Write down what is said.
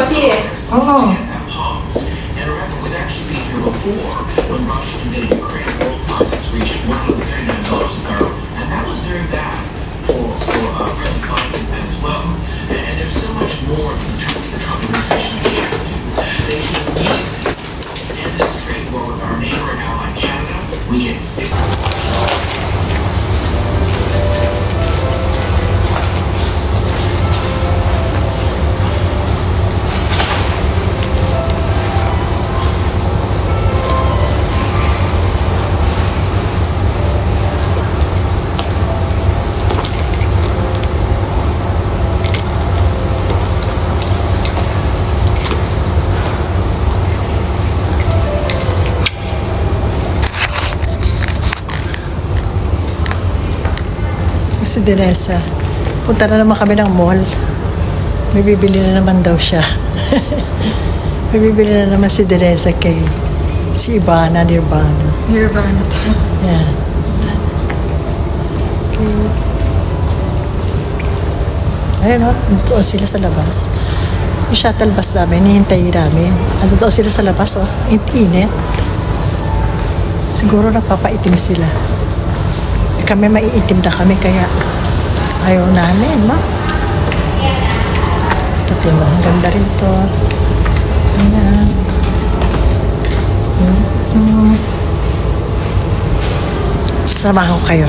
pati eh. Oo. Si Denesa. Punta na naman kami ng mall. May bibili na naman daw siya. May bibili na naman si Denesa kay si Ivana, Nirvana. Nirvana to. Yan. Okay. Ayun o, doon sila sa labas. Yung shuttle bus namin, hinihintay namin. Ano doon sila sa labas o, init. Siguro napapaitim sila. Kami maiitim na kami kaya ayaw namin, no? Ito, diba? Ang ganda rin to. Ayan. Samahan ko kayo.